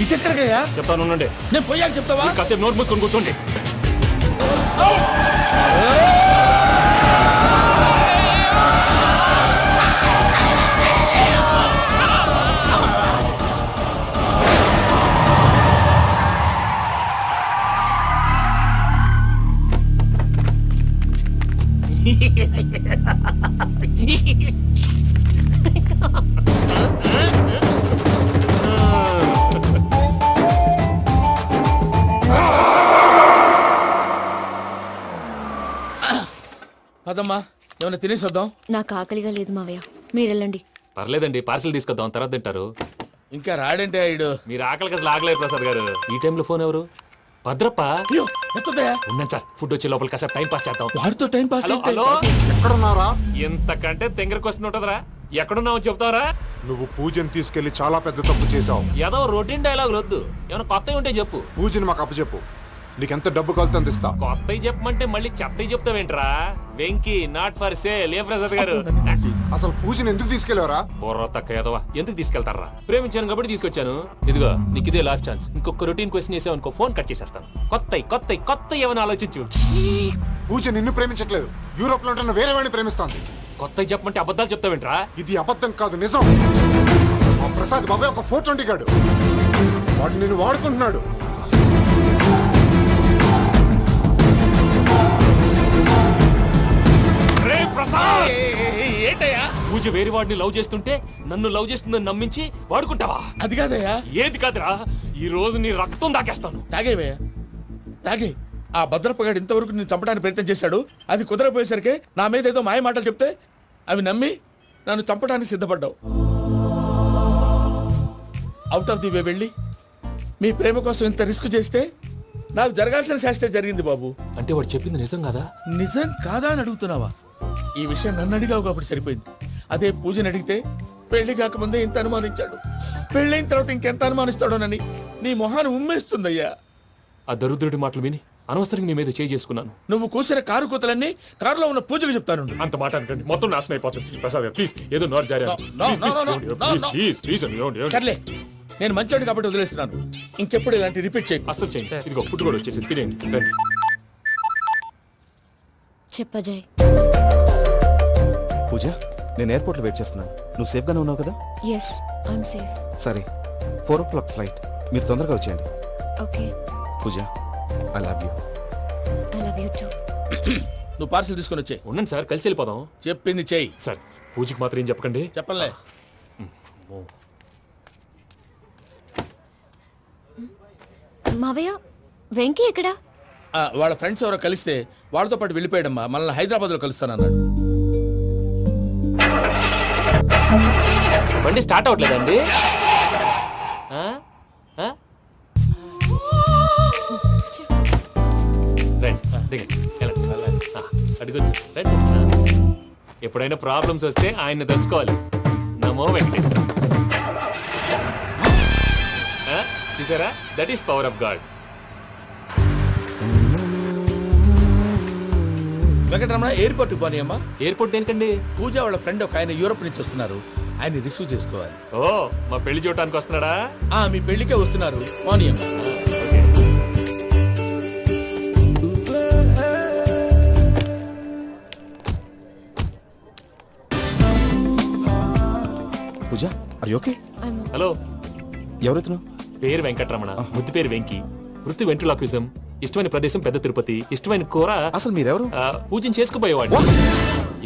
Speaker 6: ఇటెక్కడికయ్యా?
Speaker 2: చెప్తాను ఉండండి.
Speaker 6: నేను పోయాక చెప్తావా?
Speaker 2: కాసేపు నోట్ మూసుకొని కూర్చోండి.
Speaker 6: పదమ్మా, ఏమైనా తినేసి వద్దాం.
Speaker 10: నాకు ఆకలిగా లేదు మావయ్య, మీరు వెళ్ళండి.
Speaker 2: పర్లేదండి, పార్సిల్ తీసుకొద్దాం, తర్వాత తింటారు.
Speaker 6: ఇంకా రాడంటే ఆయుడు.
Speaker 2: మీరు ఆకలికి అసలు ఆగలేదు ప్రసాద్ గారు. ఈ టైంలో ఫోన్ ఎవరు? భద్రప్ప. ఉన్నాను సార్, ఫుడ్ వచ్చే లోపల కాసేపు టైం పాస్ చేద్దాం.
Speaker 6: వాడితో టైం పాస్.
Speaker 2: హలో,
Speaker 5: ఎక్కడున్నారా?
Speaker 2: ఇంతకంటే తెంగర క్వశ్చన్ ఉంటుందిరా. ఎక్కడున్నావు చెప్తావరా?
Speaker 5: నువ్వు పూజని తీసుకెళ్లి చాలా పెద్ద తప్పు చేశావు.
Speaker 2: ఏదో రొటీన్ డైలాగ్ వద్దు, ఏమైనా కొత్తవి ఉంటే చెప్పు.
Speaker 5: పూజని మాకు అప్పచెప్పు.
Speaker 15: నీకెంత డబ్బు కావాలో అంత ఇస్తా.
Speaker 2: కొత్తవి చెప్పమంటే మళ్ళీ చెత్తవి చెప్తావేంట్రా? Venky not for sale. ఏ ప్రసాద్ గారు
Speaker 15: అసలు పూజని ఎందుకు తీసుకెళ్లేవరా?
Speaker 2: బుర్ర తక్క ఏదవా, ఎందుకు తీసుకెళ్తారా? ప్రేమించాను కాబట్టి తీసుకొచ్చాను. ఇదిగో నీకు ఇదే లాస్ట్ ఛాన్స్. ఇంకొక రొటీన్ క్వశ్చన్ చేసావనుకో ఫోన్ కట్ చేసేస్తాను. కొత్త ఏమైనా ఆలోచించు.
Speaker 15: పూజ నిన్ను ప్రేమించట్లేదు, యూరోప్ లో ఉంటున్న వేరే వాడిని ప్రేమిస్తోంది.
Speaker 2: కొత్తవి చెప్పమంటే అబద్ధాలు చెప్తావేంట్రా?
Speaker 15: ఇది అబద్ధం కాదు, నిజం. ఆ ప్రసాద్ బాబాయ్ ఒక 420 గాడు, వాడు నిన్ను వాడుకుంటున్నాడు.
Speaker 7: ఏంటయ్యా?
Speaker 2: పూజ వేరే వాడిని లవ్ చేస్తుంటే నన్ను లవ్ చేస్తుందని నమ్మించి వాడుకుంటావా?
Speaker 7: అది కాదయ్యా.
Speaker 2: ఏది కాదురా, ఈ రోజు నీ రక్తం దాకేస్తాను.
Speaker 7: తాగేవయ్యా, తాగే. ఆ భద్రప్పగాడు ఇంతవరకు నేను చంపడానికి ప్రయత్నం చేశాడు. అది కుదరపోయేసరికి నా మీద ఏదో మాయ మాటలు చెప్తే అవి నమ్మి నన్ను చంపడానికి సిద్ధపడ్డావు. అవుట్ ఆఫ్ ది వే వెళ్ళి మీ ప్రేమ కోసం ఇంత రిస్క్ చేస్తే నాకు జరగాల్సిన శాస్త్రే జరిగింది బాబు.
Speaker 2: అంటే వాడు చెప్పింది నిజం కదా?
Speaker 7: నిజం కాదా అని అడుగుతున్నావా? ఈ విషయం నన్ను అడిగావు కాబట్టి సరిపోయింది. అదే పూజని అడిగితే పెళ్లి కాకముందే ఇంత అనుమానించాడు, పెళ్ళైన తర్వాత ఇంకెంత అనుమానిస్తాడోనని నీ మొహాన్ని ఉమ్మేస్తుందయ్యా.
Speaker 2: ఆ దరిద్రుడి మాటలు విని అనవసరంగా నీ మీద చేయి చేసుకున్నాను.
Speaker 7: నువ్వు కూసిన కారు కూతలన్నీ కారులో ఉన్న పూజకు చెప్తాను.
Speaker 2: అంత మాట అనకండి, మొత్తం నాశనం అయిపోతుంది. ప్రసాద్ ప్లీజ్, ఏదో నోరు జారీ.
Speaker 7: సర్లే, నేను మంచోడు కాబట్టి వదిలేస్తున్నాను. ఇంకెప్పుడు ఇలాంటి రిపీట్ చేయకు.
Speaker 2: అసలు చేయండి. ఇదిగో ఫుడ్ కూడా వచ్చేసి తినేయండి. రండి.
Speaker 10: చెప్పజాయ్.
Speaker 14: పూజ, నేను ఎయిర్పోర్ట్లో వెయిట్ చేస్తున్నాను. నువ్వు సేఫ్గానే ఉన్నావు కదా?
Speaker 10: Yes, I'm safe.
Speaker 14: సరే, 4 o'clock ఫ్లైట్. మీరు తొందరగా వచ్చేయండి.
Speaker 10: Okay.
Speaker 14: Pooja, I love you.
Speaker 10: I love you too.
Speaker 7: నువ్వు పార్సల్ తీసుకొని వచ్చే.
Speaker 2: ఉండండి సార్, కలిసి వెళ్ళిపోదాం.
Speaker 7: చెప్పింది చెయ్యి
Speaker 2: సార్. పూజకి మాత్రం ఏం చెప్పకండి.
Speaker 7: చెప్పలే.
Speaker 10: మావయ్య, వెంకీ ఎక్కడా?
Speaker 7: వాళ్ళ ఫ్రెండ్స్ ఎవరో కలిస్తే వాళ్ళతో పాటు వెళ్ళిపోయాడమ్మా. మనల్ని హైదరాబాద్ లో కలుస్తానన్నాడు.
Speaker 2: బండి స్టార్ట్ అవ్వట్లేదండి. అడిగొచ్చు. ఎప్పుడైనా ప్రాబ్లమ్స్ వస్తే ఆయన తెలుసుకోవాలి. నమో వెంకటేశ్వర. చూసారా, that is power of God.
Speaker 7: Venkataramana, airport పోనీ అమ్మా.
Speaker 2: ఎయిర్పోర్ట్ దేనికండి?
Speaker 7: పూజ వాళ్ళ ఫ్రెండ్ ఒక ఆయన యూరోప్ నుంచి వస్తున్నారు, ఆయన రిసీవ్ చేసుకోవాలి.
Speaker 2: ఓ, మా పెళ్లి చూడటానికి వస్తున్నాడా?
Speaker 7: మీ పెళ్లికే వస్తున్నారు. పోనీ అమ్మా.
Speaker 14: పూజ, ఆర్ యు ఓకే?
Speaker 2: హలో,
Speaker 14: ఎవరెత్తును?
Speaker 2: పేరు వెంకటరమణ, ముద్దు పేరు వెంకీ, వృత్తి వెంట్రులాక్విజం, ఇష్టమైన ప్రదేశం పెద్ద తిరుపతి, ఇష్టమైన కూర.
Speaker 14: అసలు మీరెవరు?
Speaker 2: పూజను చేసుకుపోయేవాడు.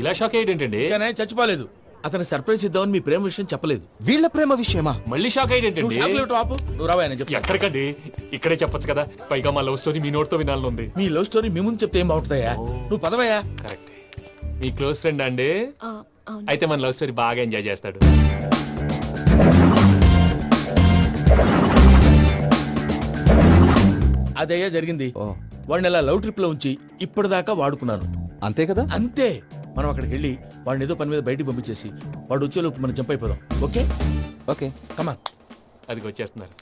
Speaker 2: ఇలా షాక్ అయ్యేటండి.
Speaker 7: చచ్చిపోలేదు. అతను సర్ప్రైజ్ ఇద్దామని మీ ప్రేమ విషయం చెప్పలేదు.
Speaker 14: వీళ్ళ ప్రేమ విషయమా?
Speaker 2: మళ్ళీ షాక్ అయ్యేటండి.
Speaker 7: నువ్వు రావాయని చెప్పి.
Speaker 2: ఎక్కడికండి, ఇక్కడే చెప్పొచ్చు కదా. పైగా మా లవ్ స్టోరీ మీ నోటితో వినాలనుంది.
Speaker 7: మీ లవ్ స్టోరీ మీ ముందు చెప్తే ఏం బాగుంటుందయ్యా? నువ్వు పదవయ్యా.
Speaker 2: కరెక్ట్. మీ క్లోజ్ ఫ్రెండ్ అండి? అయితే మన లవ్ స్టోరీ బాగా ఎంజాయ్ చేస్తాడు.
Speaker 7: అదయ్యా జరిగింది. వాడిని అలా లవ్ ట్రిప్ లో ఉంచి ఇప్పటిదాకా వాడుకున్నాను.
Speaker 14: అంతే కదా?
Speaker 7: అంతే. మనం అక్కడికి వెళ్ళి వాడిని ఏదో పని మీద బయటికి పంపించేసి వాడు వచ్చేలోపు మనం జంప్ అయిపోదాం. ఓకే
Speaker 14: ఓకే,
Speaker 7: కమా.
Speaker 2: అది వచ్చేస్తున్నారు.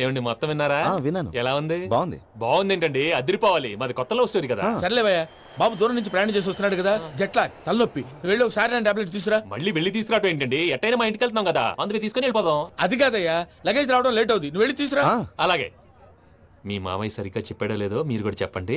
Speaker 2: ఏమండి, మొత్తం విన్నారా?
Speaker 14: విన్నాను.
Speaker 2: ఎలా ఉంది?
Speaker 14: బాగుంది.
Speaker 2: బాగుంది ఏంటండి, అదిరిపోవాలి. మాది కొత్త లవ్ స్టోరీ కదా.
Speaker 7: సర్లేవయ్యా, బాబు దూరం నుంచి ప్రయాణం చేసి వస్తున్నాడు కదా, జట్లా తలనొప్పి. వెళ్ళి ఒకసారి నేను టాబ్లెట్ తీసుకురా.
Speaker 2: మళ్ళీ వెళ్ళి తీసుకురావటం ఏంటండి? ఎట్టైనా మా ఇంటికి వెళ్తున్నాం కదా, అందుకే తీసుకుని వెళ్ళిపోదాం.
Speaker 7: అది కాదయ్యా, లగేజ్ రావడం లేట్ అవుతుంది. నువ్వు వెళ్ళి తీసుకురా.
Speaker 2: అలాగే. మీ మామయ్య సరిగ్గా చెప్పాడో లేదో మీరు కూడా చెప్పండి.